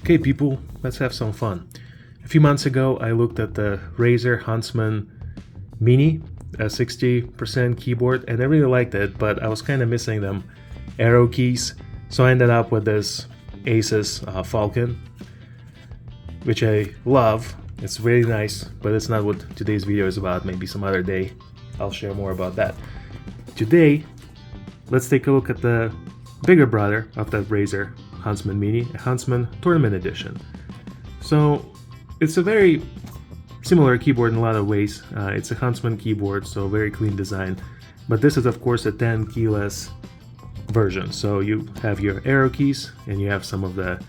Okay people, let's have some fun. A few months ago I looked at the Razer Huntsman Mini, a 60% keyboard, and I really liked it, but I was kind of missing them arrow keys, so I ended up with this Asus Falcon, which I love. It's really nice, but it's not what today's video is about. Maybe some other day I'll share more about that. Today, let's take a look at the bigger brother of that Razer Huntsman Mini, a Huntsman Tournament Edition. So it's a very similar keyboard in a lot of ways. It's a Huntsman keyboard, so very clean design, but this is of course a 10 keyless version. So you have your arrow keys and you have some of the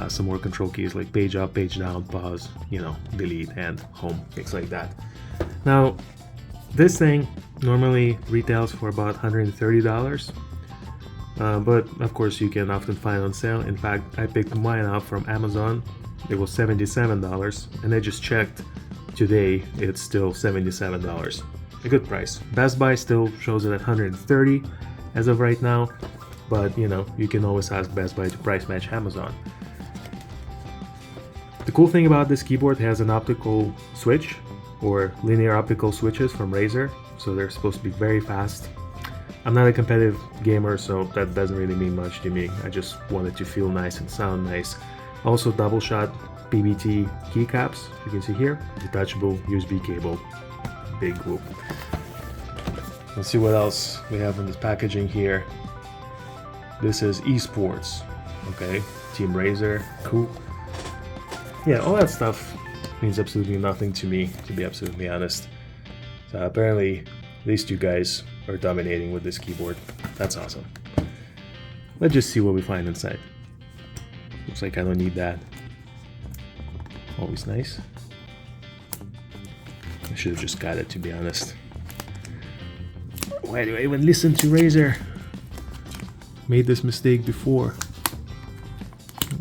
some more control keys like page up, page down, pause, delete and home, things like that. Now this thing normally retails for about $130, but of course you can often find on sale. In fact, I picked mine up from Amazon. It was $77, and I just checked today, it's still $77. A good price. Best Buy still shows it at $130 as of right now, but you can always ask Best Buy to price match Amazon. The cool thing about this keyboard, it has an optical switch or linear optical switches from Razer, so they're supposed to be very fast. I'm not a competitive gamer, so that doesn't really mean much to me. I just want it to feel nice and sound nice. Also double shot PBT keycaps, you can see here, detachable USB cable, big whoop. Let's see what else we have in this packaging here. This is esports, okay, Team Razer, cool. Yeah, all that stuff means absolutely nothing to me, to be absolutely honest. So apparently these two guys are dominating with this keyboard. That's awesome. Let's just see what we find inside. Looks like I don't need that. Always nice. I should have just got it, to be honest. Why do I even listen to Razer? Made this mistake before.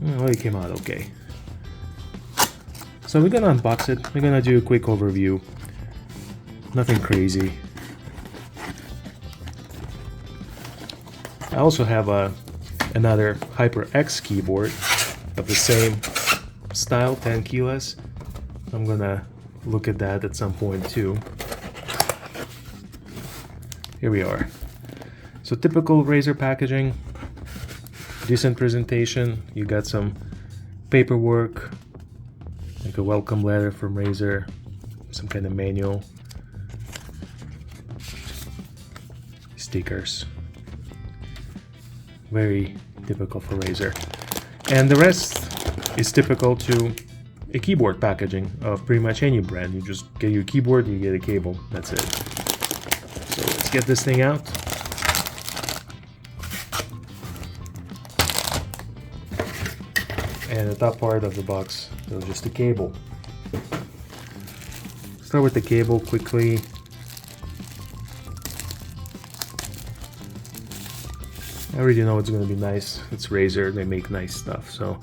Well, it came out okay. So we're gonna unbox it. We're gonna do a quick overview. Nothing crazy. I also have another HyperX keyboard of the same style, 10 keyless. I'm gonna look at that at some point too. Here we are. So typical Razer packaging, decent presentation. You got some paperwork, like a welcome letter from Razer, some kind of manual, stickers. Very typical for Razer. And the rest is typical to a keyboard packaging of pretty much any brand. You just get your keyboard, you get a cable, that's it. So let's get this thing out. And the top part of the box is just a cable. Start with the cable quickly. I already know it's going to be nice. It's Razer, they make nice stuff. So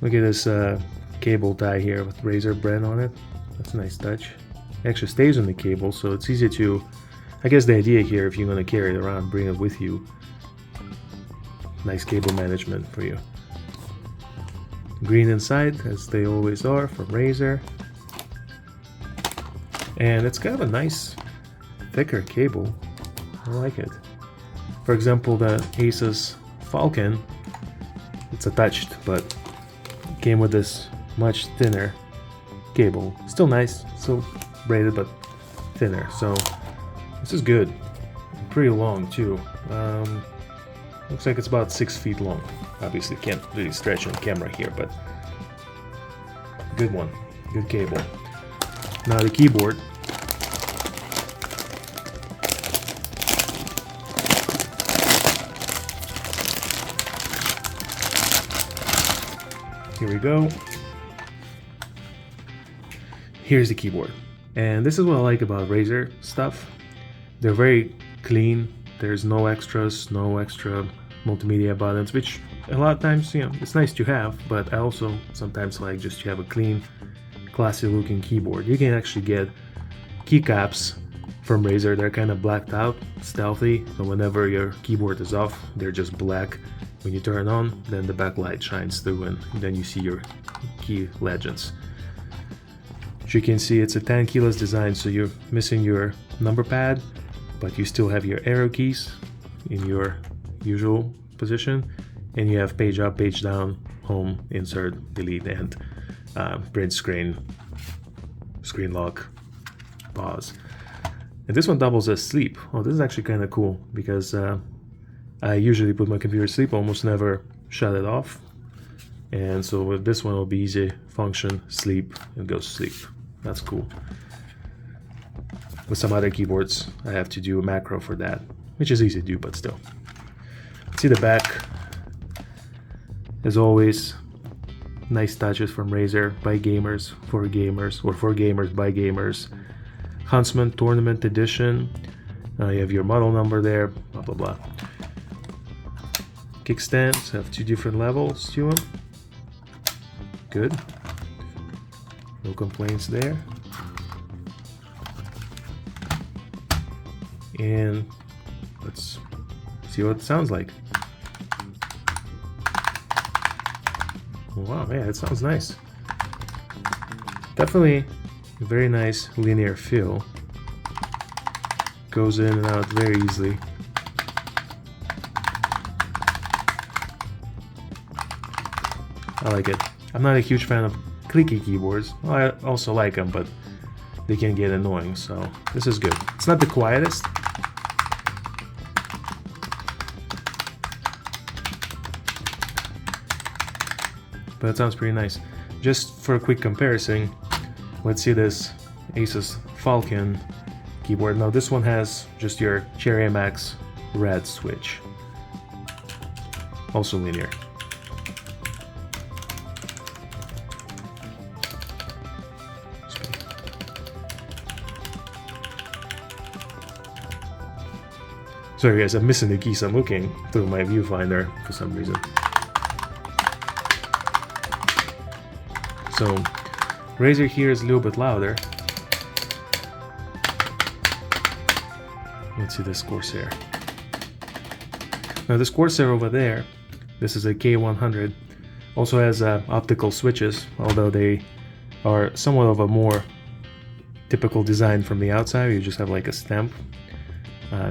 look at this cable tie here with Razer brand on it. That's a nice touch. It actually stays on the cable, so it's easy to, I guess the idea here, if you're going to carry it around, bring it with you. Nice cable management for you. Green inside, as they always are, from Razer. And it's kind of a nice, thicker cable. I like it. For example, the Asus Falcon, it's attached, but came with this much thinner cable. Still nice, still braided, but thinner. So this is good. Pretty long too. Looks like it's about 6 feet long. Obviously can't really stretch on camera here, but good one, good cable. Now the keyboard. Here we go. Here's the keyboard. And this is what I like about Razer stuff. They're very clean. There's no extras, no extra multimedia buttons, which a lot of times, it's nice to have, but I also sometimes like just to have a clean, classy looking keyboard. You can actually get keycaps from Razer. They're kind of blacked out, stealthy, so whenever your keyboard is off, they're just black When you turn it on, then the backlight shines through and then you see your key legends. As you can see, it's a 10 keyless design, so you're missing your number pad, but you still have your arrow keys in your usual position, and you have page up, page down, home, insert, delete, and print screen, screen lock, pause. And this one doubles as sleep. Oh, this is actually kind of cool because I usually put my computer to sleep, almost never shut it off. And so with this one, it'll be easy, function, sleep, and go to sleep. That's cool. With some other keyboards, I have to do a macro for that, which is easy to do, but still. See the back. As always, nice touches from Razer, by gamers, for gamers, or for gamers, by gamers. Huntsman Tournament Edition. You have your model number there, blah, blah, blah. Kickstands have 2 different levels to them. Good. No complaints there. And let's see what it sounds like. Wow, yeah, it sounds nice. Definitely a very nice linear feel. Goes in and out very easily. I like it. I'm not a huge fan of clicky keyboards. Well, I also like them, but they can get annoying, so this is good. It's not the quietest. But it sounds pretty nice. Just for a quick comparison, let's see this Asus Falcon keyboard. Now this one has just your Cherry MX red switch. Also linear. Sorry guys, I'm missing the keys. I'm looking through my viewfinder for some reason. So, Razer here is a little bit louder. Let's see this Corsair. Now this Corsair over there, this is a K100, also has optical switches, although they are somewhat of a more typical design from the outside. You just have like a stamp,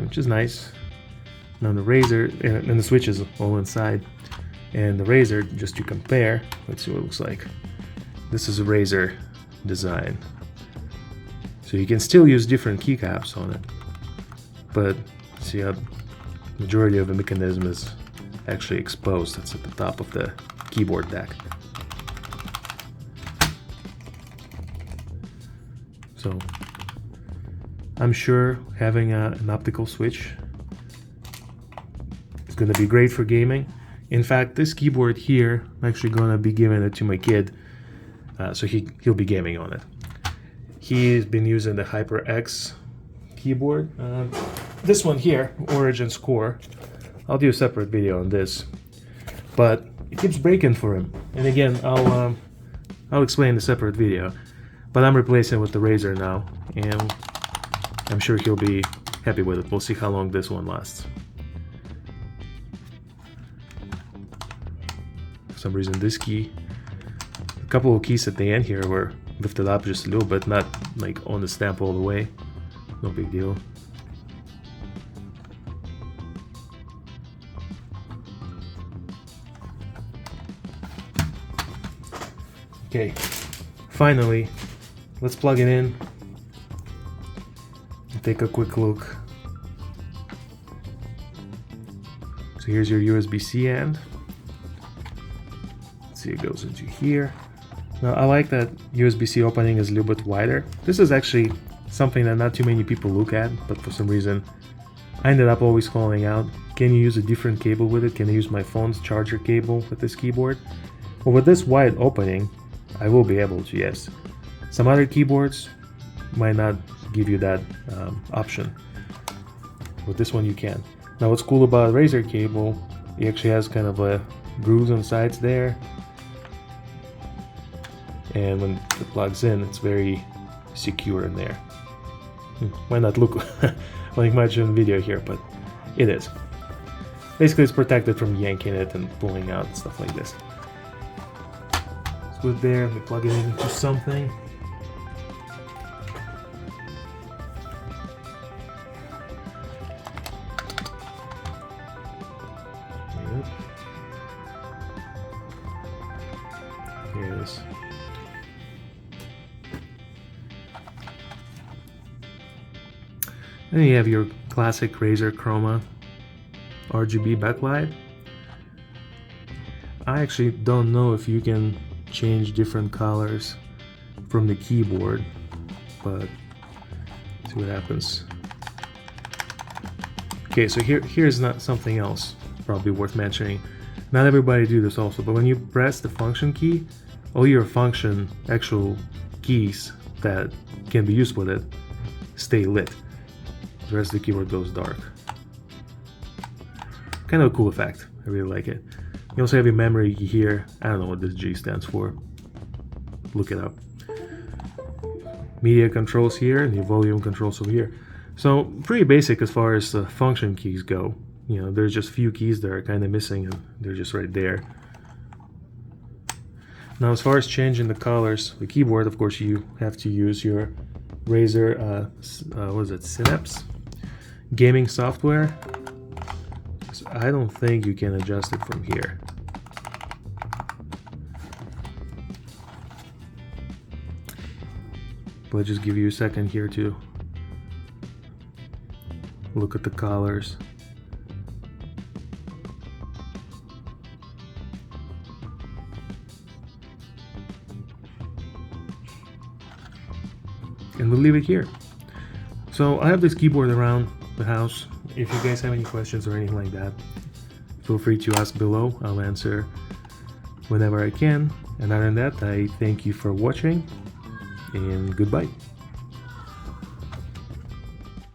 which is nice. Now the Razer, and the switch is all inside, and the Razer, just to compare, let's see what it looks like. This is a Razer design. So you can still use different keycaps on it, but see how the majority of the mechanism is actually exposed. It's at the top of the keyboard deck. So I'm sure having an optical switch is going to be great for gaming. In fact, this keyboard here, I'm actually going to be giving it to my kid, so he'll be gaming on it. He's been using the HyperX keyboard. This one here, Origin Score, I'll do a separate video on this, but it keeps breaking for him. And again, I'll explain in a separate video. But I'm replacing it with the Razer now, and I'm sure he'll be happy with it. We'll see how long this one lasts. For some reason, this key, a couple of keys at the end here were lifted up just a little bit, not like on the stamp all the way. No big deal. Okay, finally, let's plug it in and take a quick look. So here's your USB-C end. Let's see, it goes into here. Now I like that USB-C opening is a little bit wider. This is actually something that not too many people look at, but for some reason I ended up always calling out, can you use a different cable with it? Can I use my phone's charger cable with this keyboard? Well, with this wide opening, I will be able to, yes. Some other keyboards might not give you that option. With this one you can. Now what's cool about Razer cable, it actually has kind of a grooves on sides there. And when it plugs in, it's very secure in there. Might not look like much in the video here, but it is. basically it's protected from yanking it and pulling out and stuff like this. It's good there. Let me plug it into something. Yep. Here it is. Then you have your classic Razer Chroma RGB backlight. I actually don't know if you can change different colors from the keyboard, but see what happens. Okay, so here's not something else probably worth mentioning. Not everybody do this also, but when you press the function key, all your function actual keys that can be used with it stay lit. The rest of the keyboard goes dark. Kind of a cool effect. I really like it. You also have your memory key here. I don't know what this G stands for. Look it up. Media controls here and your volume controls over here. So pretty basic as far as the function keys go. You know, there's just a few keys that are kind of missing and they're just right there. Now as far as changing the colors, the keyboard, of course, you have to use your Razer, what is it, Synapse gaming software. So I don't think you can adjust it from here. But I'll just give you a second here to look at the colors. And we'll leave it here. So I have this keyboard around the house. If you guys have any questions or anything like that, feel free to ask below. I'll answer whenever I can. And other than that, I thank you for watching and goodbye.